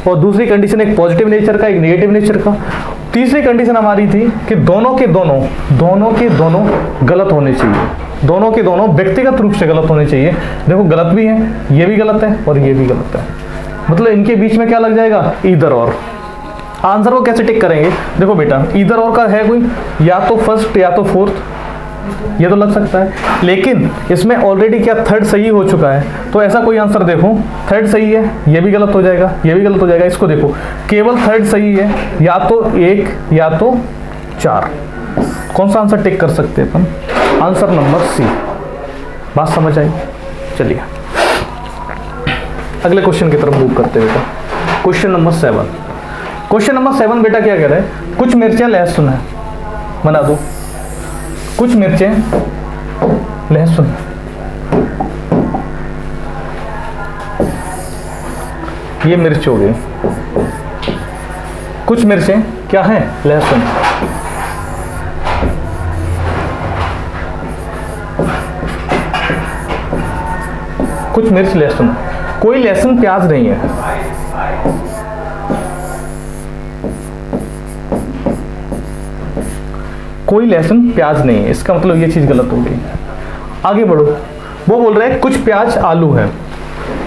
और दूसरी कंडीशन एक पॉजिटिव नेचर का, एक नेगेटिव नेचर का। तीसरी कंडीशन हमारी थी कि दोनों के दोनों गलत होने चाहिए, दोनों के दोनों व्यक्तिगत रूप से गलत होने चाहिए। देखो गलत भी है, ये भी गलत है और ये भी गलत है, मतलब इनके बीच में क्या लग जाएगा? ईदर और। आंसर को कैसे टिक करेंगे? देखो बेटा ईदर और का है कोई, या तो फर्स्ट या तो फोर्थ, ये तो लग सकता है। लेकिन इसमें ऑलरेडी क्या थर्ड सही हो चुका है, तो ऐसा कोई आंसर देखो थर्ड सही है, ये भी गलत हो जाएगा, ये भी गलत हो जाएगा। इसको देखो केवल थर्ड सही है, या तो 1 या तो 4। कौन सा आंसर टिक कर सकते हैं अपन? Answer number C. बात समझ आई? चलिए अगले क्वेश्चन की तरफ मूव करते हैं बेटा। Question number 7। क्वेश्चन नंबर 7 बेटा क्या कह रहा है? कुछ मिर्चें लहसुन है, बना दो। कुछ मिर्चें लहसुन, ये मिर्च हो गई। कुछ मिर्चें क्या है? लहसुन। कुछ मिर्च लहसुन, कोई लहसुन प्याज नहीं है। कोई लहसुन प्याज नहीं है, इसका मतलब ये चीज गलत हो गई। आगे बढ़ो। वो बोल रहे हैं कुछ प्याज आलू है।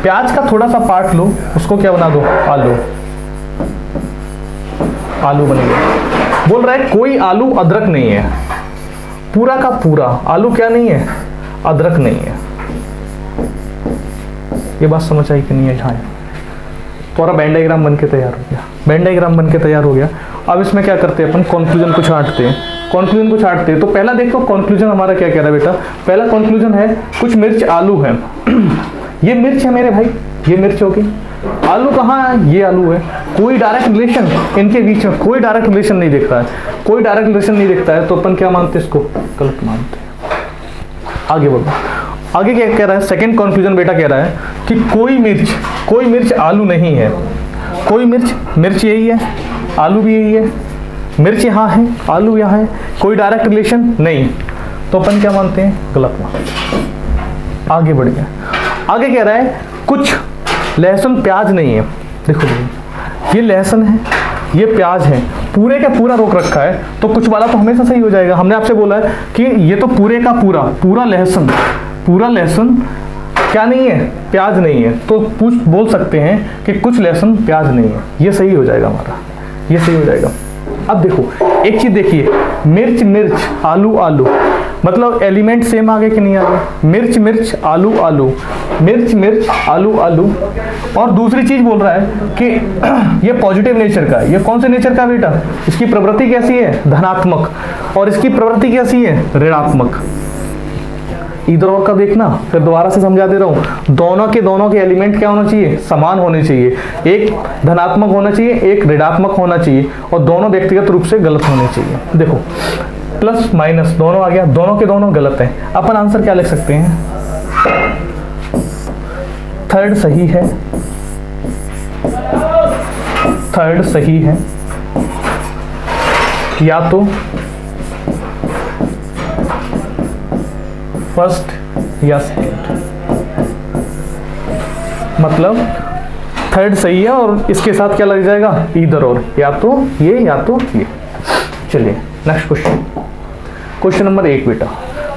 प्याज का थोड़ा सा पार्ट लो, उसको क्या बना दो? आलू। आलू बन गया। बोल रहा है कोई आलू अदरक नहीं है। पूरा का पूरा आलू क्या नहीं है? अदरक नहीं है। ये बात समझ आई कि नहीं है? हाँ, पूरा वेन डायग्राम बन के तैयार हो गया, वेन डायग्राम बन के तैयार हो गया। अब इसमें क्या करते हैं अपन, कंक्लूजन को छांटते हैं, कंक्लूजन को छांटते हैं। तो पहला देखो कंक्लूजन हमारा क्या कह रहा है बेटा, पहला कंक्लूजन है कुछ मिर्च आलू है। ये मिर्च है मेरे भाई, ये मिर्च होगी, आलू कहाँ है, ये आलू है। कोई डायरेक्ट रिलेशन इनके बीच में, कोई डायरेक्ट रिलेशन नहीं दिखता है, कोई डायरेक्ट रिलेशन नहीं दिखता है, तो अपन क्या मानते हैं, इसको गलत मानते हैं। आगे बढ़ो, आगे क्या कह रहा है, सेकंड कंक्लूजन बेटा कह रहा है कि कोई मिर्च आलू नहीं है। कोई मिर्च यही है, आलू भी यही है, मिर्च यहाँ है, आलू यहाँ है, कोई डायरेक्ट रिलेशन नहीं, तो अपन क्या मानते हैं, गलत मानते। आगे बढ़ गया, आगे कह रहा है कुछ लहसुन प्याज नहीं है। देखो ये लहसुन है, ये प्याज है, पूरे का पूरा रोक रखा है, तो कुछ वाला तो हमेशा सही हो जाएगा। हमने आपसे बोला है कि ये तो पूरे का पूरा लहसुन क्या नहीं है, प्याज नहीं है, तो बोल सकते हैं कि कुछ लहसुन प्याज नहीं है, ये सही हो जाएगा हमारा, ये सही हो जाएगा। अब देखो एक चीज देखिए, मिर्च आलू, मतलब एलिमेंट सेम आगे कि नहीं आगे, मिर्च आलू, मिर्च आलू। और दूसरी चीज बोल रहा है कि ये पॉजिटिव नेचर का है। ये कौन से नेचर का बेटा, इसकी प्रवृत्ति कैसी है, धनात्मक, और इसकी प्रवृत्ति कैसी है, ऋणात्मक। इधर और का देखना, फिर दोबारा से समझा दे रहा हूँ, दोनों के एलिमेंट क्या होना चाहिए, समान होने चाहिए, एक धनात्मक होना चाहिए, एक ऋणात्मक होना चाहिए, और दोनों व्यक्तिगत रूप से गलत होने चाहिए। देखो प्लस माइनस दोनों आ गया, दोनों के दोनों गलत हैं। अपन आंसर क्या लिख सकते हैं, थर्ड सही है, थर्ड सही है, या तो फर्स्ट या सेकंड, मतलब थर्ड सही है और इसके साथ क्या लग जाएगा, इधर और, या तो ये या तो ये। चलिए नेक्स्ट क्वेश्चन, क्वेश्चन नंबर 1 बेटा,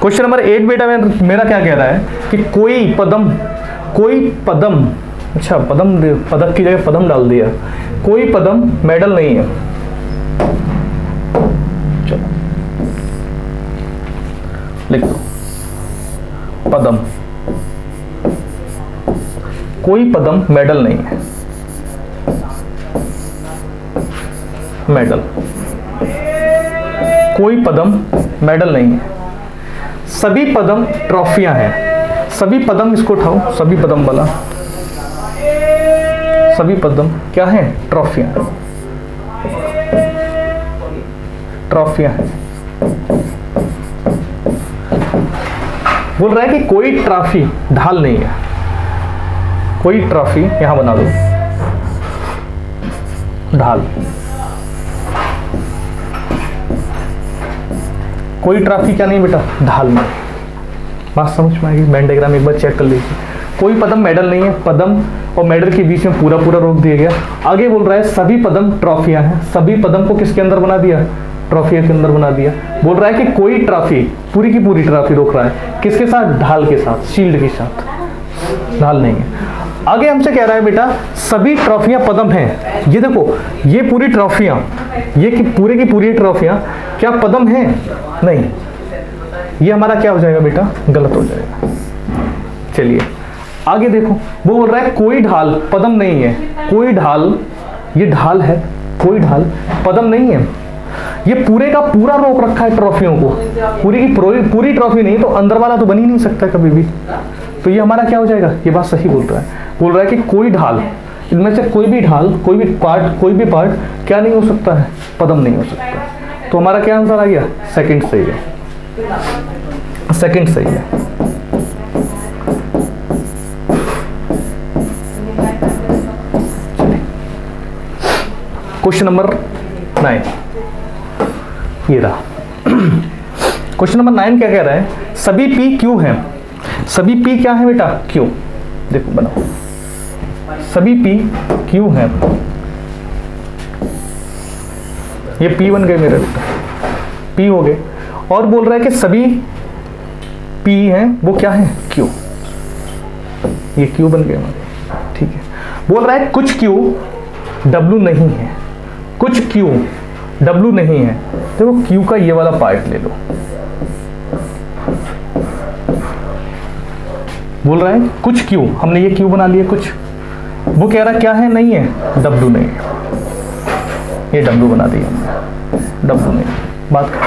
क्वेश्चन नंबर 8 बेटा मेरा क्या कह रहा है कि कोई पदम, अच्छा पदक की जगह पदम डाल दिया, कोई पदम मेडल नहीं है। चलो लिख दो, पदम, कोई पदम मेडल नहीं है, मेडल, कोई पदम मेडल नहीं है, सभी पदम ट्रॉफियां हैं। सभी पदम, इसको उठाओ, सभी पदम वाला, सभी पदम क्या है, ट्रॉफियां, ट्रॉफियां हैं। बोल रहा है कि कोई ट्रॉफी ढाल नहीं है, कोई ट्रॉफी, यहां बना दो ढाल, कोई ट्रॉफी क्या नहीं बेटा, ढाल में। बात समझ में आएगी, वेन डायग्राम एक बार चेक कर लीजिए। कोई पदम मेडल नहीं है, पदम और मेडल के बीच में पूरा रोक दिया गया। आगे बोल रहा है सभी पदम ट्रॉफियां हैं, सभी पदम को किसके अंदर बना दिया, ट्रॉफिया के अंदर बना दिया। बोल रहा है कि कोई ट्रॉफी, पूरी की पूरी ट्रॉफी रोक रहा है, किसके साथ, ढाल के साथ, शील्ड के साथ, ढाल नहीं है। आगे हमसे कह रहा है बेटा सभी ट्रॉफियां पदम हैं। ये देखो, ये पूरी ट्रॉफियां, ये की पूरी ट्रॉफियां क्या पदम हैं, नहीं, ये हमारा क्या हो जाएगा बेटा, गलत हो जाएगा। चलिए आगे देखो, वो बोल रहा है कोई ढाल पदम नहीं है, कोई ढाल, ये ढाल है, कोई ढाल पदम नहीं है। ये पूरे का पूरा रोक रखा है ट्रॉफियों को, पूरी की पूरी ट्रॉफी नहीं, तो अंदर वाला तो बन ही नहीं सकता कभी भी, तो ये हमारा क्या हो जाएगा, ये बात सही बोल रहा है कि कोई ढाल, इनमें से कोई भी ढाल, कोई भी पार्ट क्या नहीं हो सकता है, पदम नहीं हो सकता। तो हमारा क्या आंसर आ गया, सेकंड सही है, सेकंड सही है। क्वेश्चन नंबर 9 ये रहा। क्वेश्चन नंबर 9 क्या कह रहा है, सभी पी क्यू हैं, सभी पी क्या है बेटा, क्यू। देखो बनाओ, सभी पी क्यू हैं, ये पी बन गए मेरे बेटा, पी हो गए। और बोल रहा है कि सभी पी हैं वो क्या है, क्यू, ये क्यू बन गए हमारे, ठीक है। बोल रहा है कुछ क्यू डब्लू नहीं है, कुछ क्यू डब्लू नहीं है। देखो क्यू का ये वाला पार्ट ले लो, बोल रहा है कुछ क्यू, हमने ये क्यू बना लिया कुछ, वो कह रहा क्या है, नहीं है, डब्ल्यू नहीं, ये डब्ल्यू बना दिया हमने, डब्ल्यू नहीं, बात कर।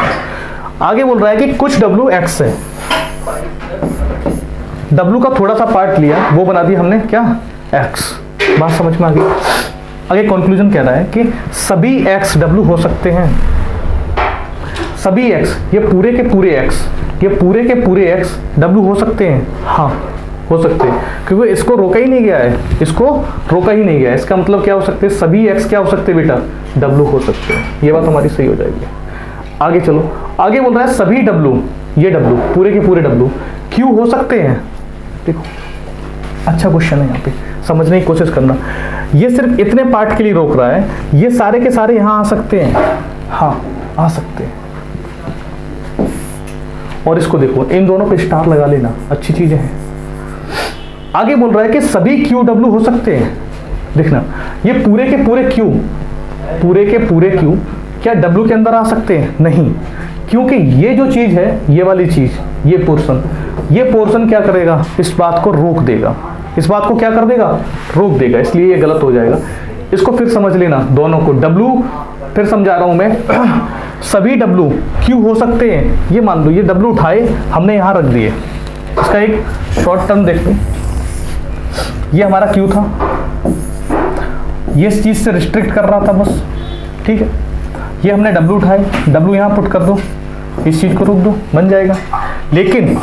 आगे बोल रहा है कि कुछ डब्ल्यू एक्स है, डब्ल्यू का थोड़ा सा पार्ट लिया, वो बना दिया हमने क्या, एक्स। बात समझ में आ गई। आगे कंक्लूजन कह रहा है कि सभी एक्स डब्ल्यू हो सकते हैं, सभी एक्स, ये पूरे के पूरे एक्स, ये पूरे के पूरे एक्स डब्ल्यू हो सकते हैं, हाँ हो सकते हैं, क्योंकि इसको रोका ही नहीं गया है, इसको रोका ही नहीं गया है। इसका मतलब क्या हो सकते हैं, सभी एक्स क्या हो सकते हैं बेटा, डब्ल्यू हो सकते हैं। ये बात हमारी सही हो जाएगी। आगे चलो, आगे बोल रहा है सभी डब्ल्यू, ये डब्ल्यू पूरे के पूरे डब्ल्यू क्यू हो सकते हैं। देखो अच्छा क्वेश्चन है, यहाँ पे समझने की कोशिश करना। ये सिर्फ इतने पार्ट के लिए रोक रहा है, ये सारे के सारे यहाँ आ सकते हैं, हाँ आ सकते हैं। और इसको देखो, इन दोनों पे स्टार लगा लेना, अच्छी चीजें हैं। आगे बोल रहा है कि सभी क्यू डब्ल्यू हो सकते हैं। देखना, ये पूरे के पूरे क्यू, पूरे के पूरे क्यू क्या डब्ल्यू के अंदर आ सकते हैं, नहीं, क्योंकि ये जो चीज है, ये वाली चीज, ये पोर्शन क्या करेगा, इस बात को रोक देगा, इस बात को क्या कर देगा, रोक देगा, इसलिए ये गलत हो जाएगा। इसको फिर समझ लेना, दोनों को, डब्ल्यू फिर समझा रहा हूं मैं, सभी डब्ल्यू क्यू हो सकते हैं। ये मान लो ये डब्ल्यू उठाए हमने यहां रख दिए, इसका एक शॉर्ट टर्म देख लो, ये हमारा क्यू था, ये इस चीज से रिस्ट्रिक्ट कर रहा था बस, ठीक है। ये हमने डब्ल्यू उठाए, डब्ल्यू यहां पुट कर दो, इस चीज को रोक दो, बन जाएगा। लेकिन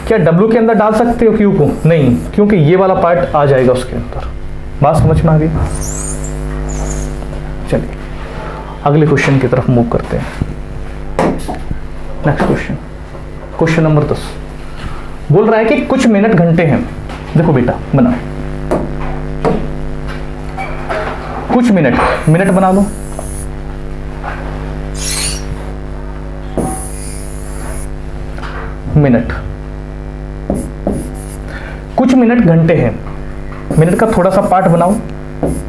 क्या डब्ल्यू के अंदर डाल सकते हो क्यू को, नहीं, क्योंकि ये वाला पार्ट आ जाएगा उसके अंदर। बात समझ में आ गई। चलिए अगले क्वेश्चन की तरफ मूव करते हैं। नेक्स्ट क्वेश्चन, क्वेश्चन नंबर 10 बोल रहा है कि कुछ मिनट घंटे हैं। देखो बेटा बना, कुछ मिनट बना लो, मिनट, कुछ मिनट घंटे हैं, मिनट का थोड़ा सा पार्ट बनाओ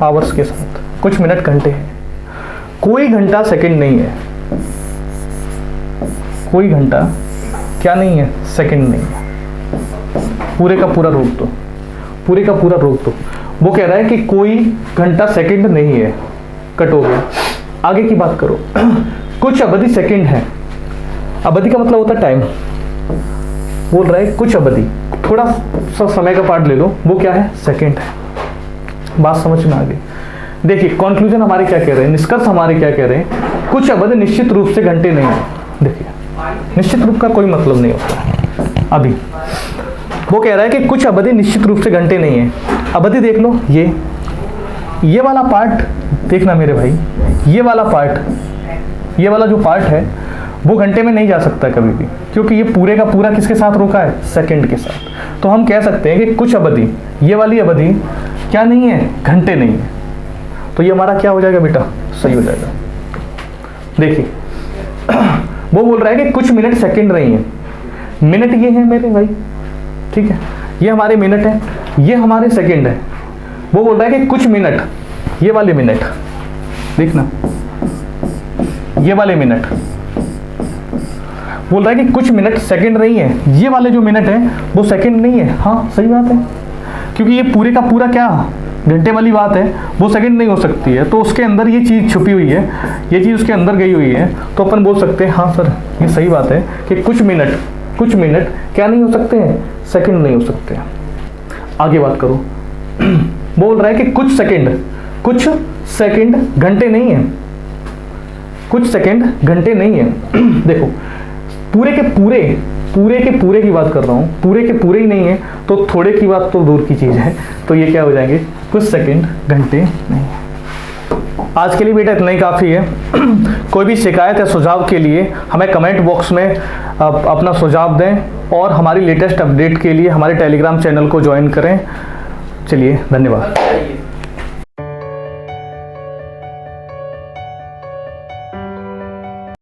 आवर्स के साथ। कुछ मिनट घंटे हैं, कोई घंटा सेकंड नहीं है, कोई घंटा क्या नहीं है, सेकंड नहीं है। पूरे का पूरा रोक दो, पूरे का पूरा रोक दो। वो कह रहा है कि कोई घंटा सेकंड नहीं है, कट हो गया। आगे की बात करो, कुछ अवधि सेकंड है, अवधि का मतलब होता है टाइम। बोल रहा है कुछ अवधि, थोड़ा सा समय का पार्ट ले लो, वो क्या है, सेकंड है। बात समझ में आ गई। देखिए कंक्लूजन हमारे क्या कह रहे हैं, निष्कर्ष हमारे क्या कह रहे हैं, कुछ अवधि निश्चित रूप से घंटे नहीं है। देखिए निश्चित रूप का कोई मतलब नहीं होता। अभी वो कह रहा है कि कुछ अवधि निश्चित रूप से घंटे नहीं है। अवधि देख लो, ये वाला पार्ट देखना मेरे भाई, ये वाला पार्ट, ये वाला जो पार्ट है वो घंटे में नहीं जा सकता कभी भी, क्योंकि ये पूरे का पूरा किसके साथ रोका है, सेकंड के साथ। तो हम कह सकते हैं कि कुछ अवधि, ये वाली अवधि क्या नहीं है, घंटे नहीं है। तो ये हमारा क्या हो जाएगा बेटा, सही हो जाएगा। देखिए वो बोल रहा है कि कुछ मिनट सेकंड नहीं है, मिनट ये है मेरे भाई, ठीक है, ये हमारे मिनट है, ये हमारे सेकंड है। वो बोल रहा है कि कुछ मिनट, ये वाले मिनट देखना, ये वाले मिनट, बोल रहा है कि कुछ मिनट सेकंड नहीं है, ये वाले जो मिनट है वो सेकंड नहीं है। हाँ सही बात है, क्योंकि ये पूरे का पूरा क्या घंटे वाली बात है, वो सेकंड नहीं हो सकती है। तो उसके अंदर ये चीज़ छुपी हुई है, ये चीज़ उसके अंदर गई हुई है, तो अपन बोल सकते हैं हाँ सर ये सही बात है कि कुछ मिनट क्या नहीं हो सकते हैं, सेकंड नहीं हो सकते। आगे बात करो, बोल रहा है कि कुछ सेकंड घंटे नहीं है, कुछ सेकंड घंटे नहीं है। देखो पूरे के पूरे की बात कर रहा हूँ, पूरे के पूरे ही नहीं है, तो थोड़े की बात तो दूर की चीज़ है। तो ये क्या हो जाएंगे, कुछ सेकंड घंटे नहीं। आज के लिए बेटा इतना ही काफ़ी है। कोई भी शिकायत या सुझाव के लिए हमें कमेंट बॉक्स में अपना सुझाव दें, और हमारी लेटेस्ट अपडेट के लिए हमारे टेलीग्राम चैनल को ज्वाइन करें। चलिए धन्यवाद।